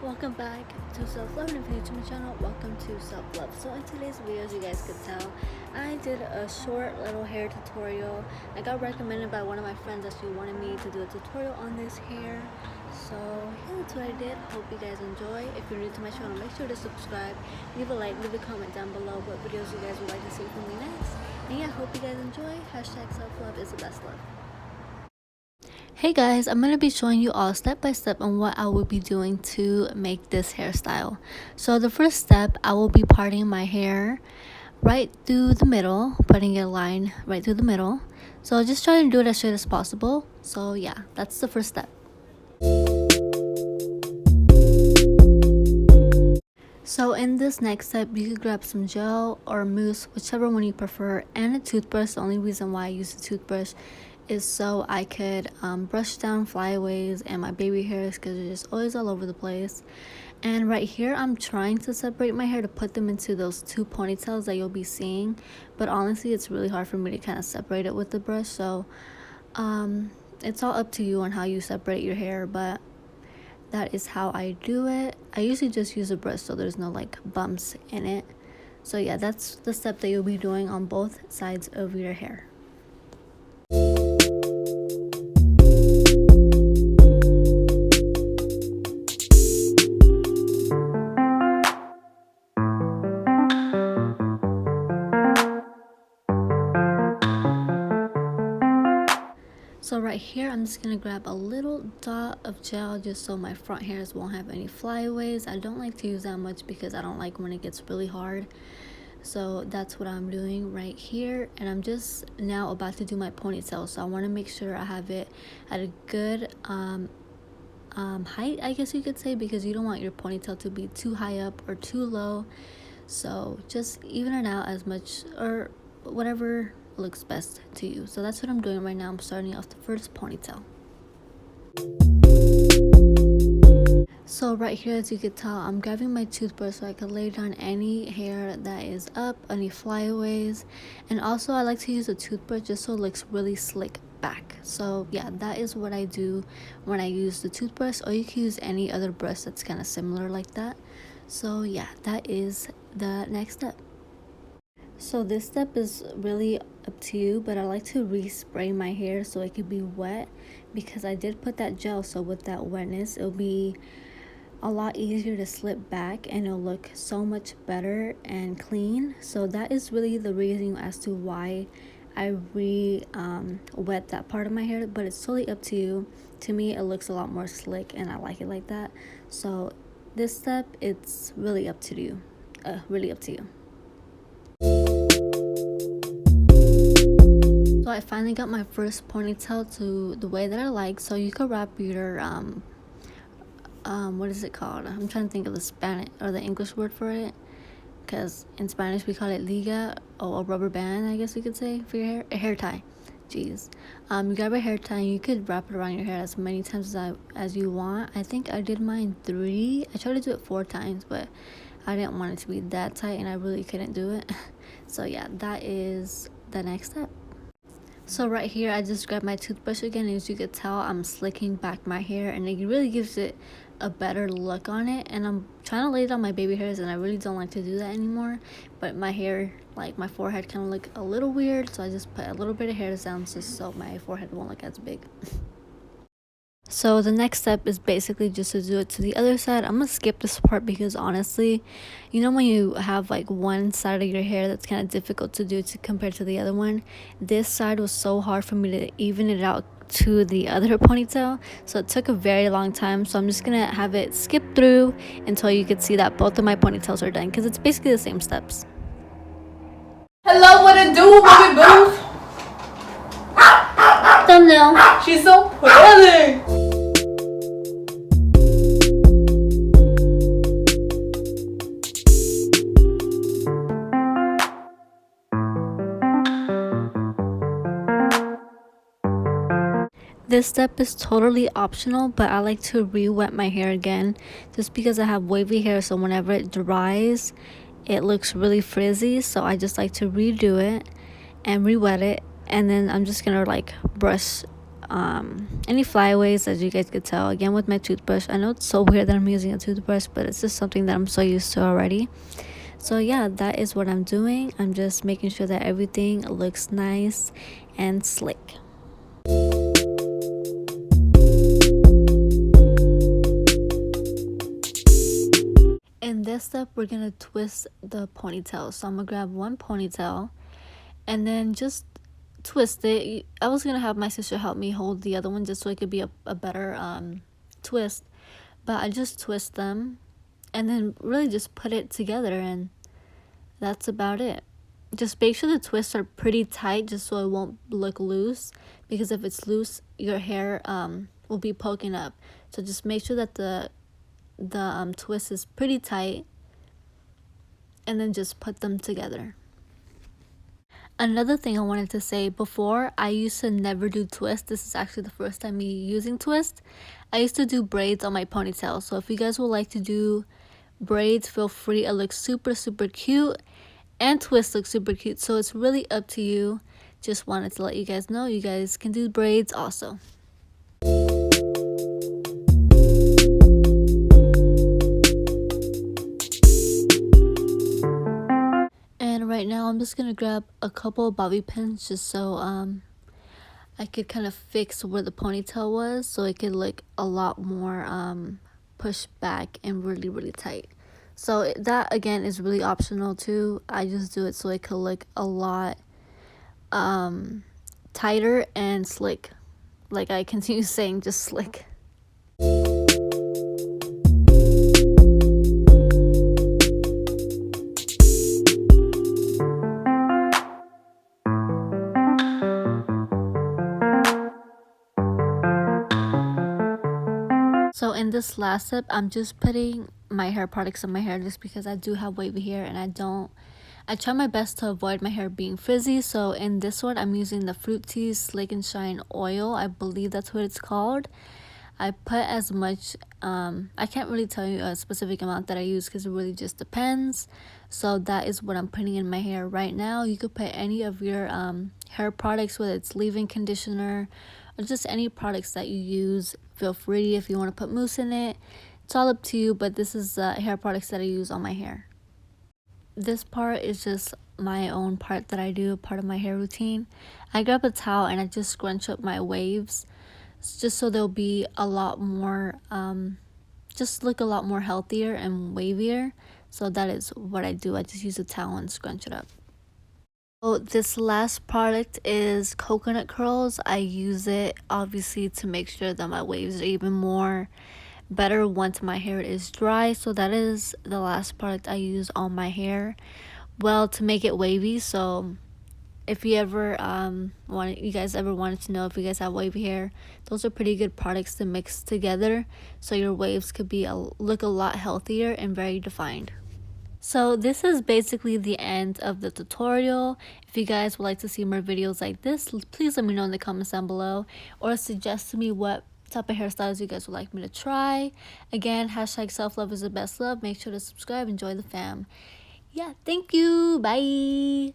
Welcome back to Self-Love, and if you're new to my channel, welcome to Self-Love. So in today's video, as you guys could tell, I did a short little hair tutorial. I got recommended by one of my friends that she wanted me to do a tutorial on this hair. So yeah, that's what I did. Hope you guys enjoy. If you're new to my channel, make sure to subscribe, leave a like, leave a comment down below what videos you guys would like to see from me next. And yeah, hope you guys enjoy. Hashtag self-love is the best love. Hey guys, I'm going to be showing you all step by step on what I will be doing to make this hairstyle. So the first step, I will be parting my hair right through the middle, putting a line right through the middle. So just try to do it as straight as possible. So yeah, that's the first step. So in this next step, you could grab some gel or mousse, whichever one you prefer, and a toothbrush. The only reason why I use a toothbrush is so I could brush down flyaways and my baby hairs because they're just always all over the place. And right here, I'm trying to separate my hair to put them into those two ponytails that you'll be seeing, but honestly it's really hard for me to kind of separate it with the brush. So it's all up to you on how you separate your hair, but that is how I do it. I usually just use a brush so there's no like bumps in it. So yeah, that's the step that you'll be doing on both sides of your hair. So right here, I'm just going to grab a little dot of gel just so my front hairs won't have any flyaways. I don't like to use that much because I don't like when it gets really hard. So that's what I'm doing right here. And I'm just now about to do my ponytail. So I want to make sure I have it at a good height, I guess you could say, because you don't want your ponytail to be too high up or too low. So just even it out as much or whatever looks best to you. So that's what I'm doing right now. I'm starting off the first ponytail. So right here, as you can tell, I'm grabbing my toothbrush so I can lay down any hair that is up, any flyaways, and also I like to use a toothbrush just so it looks really slick back. So yeah, that is what I do when I use the toothbrush, or you can use any other brush that's kind of similar like that. So yeah, that is the next step. So this step is really up to you, but I like to respray my hair so it could be wet because I did put that gel. So with that wetness, it'll be a lot easier to slip back and it'll look so much better and clean. So that is really the reason as to why I wet that part of my hair, but it's totally up to you. To me, it looks a lot more slick and I like it like that. So this step, it's really up to you. Really up to you. So I finally got my first ponytail to the way that I like. So you could wrap your what is it called? I'm trying to think of the Spanish or the English word for it, because in Spanish we call it liga, or a rubber band, I guess we could say, for your hair. A hair tie. Jeez. You grab a hair tie and you could wrap it around your hair as many times as you want. I think I did mine 3. I tried to do it 4 times, but I didn't want it to be that tight and I really couldn't do it. So yeah, that is the next step. So right here, I just grabbed my toothbrush again, and as you can tell, I'm slicking back my hair and it really gives it a better look on it. And I'm trying to lay down my baby hairs, and I really don't like to do that anymore, but my hair, like my forehead, kind of look a little weird, so I just put a little bit of hairs down just so my forehead won't look as big. So the next step is basically just to do it to the other side. I'm gonna skip this part because honestly, you know when you have like one side of your hair that's kind of difficult to do compared to the other one, this side was so hard for me to even it out to the other ponytail, so it took a very long time. So I'm just gonna have it skip through until you can see that both of my ponytails are done, because it's basically the same steps. Hello, what it do, baby boo? Thumbnail. She's so pretty. This step is totally optional, but I like to re-wet my hair again just because I have wavy hair, so whenever it dries it looks really frizzy. So I just like to redo it and re-wet it, and then I'm just gonna like brush flyaways, as you guys could tell, again with my toothbrush. I know it's so weird that I'm using a toothbrush, but it's just something that I'm so used to already. So yeah, that is what I'm doing. I'm just making sure that everything looks nice and slick. In this step, we're gonna twist the ponytail. So I'm gonna grab one ponytail and then just twist it. I was gonna have my sister help me hold the other one just so it could be a better twist, but I just twist them and then really just put it together, and that's about it. Just make sure the twists are pretty tight just so it won't look loose, because if it's loose, your hair will be poking up. So just make sure that the twist is pretty tight, and then just put them together. Another thing I wanted to say, before I used to never do twists. This is actually the first time me using twist. I used to do braids on my ponytail. So if you guys would like to do braids, feel free. It looks super cute, and twist looks super cute. So it's really up to you. Just wanted to let you guys know you guys can do braids also. Right now I'm just gonna grab a couple of bobby pins just so I could kind of fix where the ponytail was, so it could look a lot more pushed back and really tight. So that again is really optional too. I just do it so it could look a lot tighter and slick. Like I continue saying, just slick. So in this last step, I'm just putting my hair products on my hair just because I do have wavy hair, and I try my best to avoid my hair being frizzy. So in this one, I'm using the Fruit Teas Slick and Shine Oil. I believe that's what it's called. I put as much, I can't really tell you a specific amount that I use because it really just depends. So that is what I'm putting in my hair right now. You could put any of your hair products, whether it's leave-in conditioner or just any products that you use. Feel free. If you want to put mousse in it, it's all up to you, but this is hair products that I use on my hair. This part is just my own part that I do, part of my hair routine. I grab a towel and I just scrunch up my waves just so they'll be a lot more, just look a lot more healthier and wavier. So that is what I do. I just use a towel and scrunch it up. So this last product is coconut curls. I use it obviously to make sure that my waves are even more better once my hair is dry. So that is the last product I use on my hair, well, to make it wavy. So if you ever you guys ever wanted to know if you guys have wavy hair, those are pretty good products to mix together so your waves could be look a lot healthier and very defined. So this is basically the end of the tutorial. If you guys would like to see more videos like this, please let me know in the comments down below, or suggest to me what type of hairstyles you guys would like me to try. Again, hashtag self-love is the best love. Make sure to subscribe and join the fam. Yeah, thank you. Bye.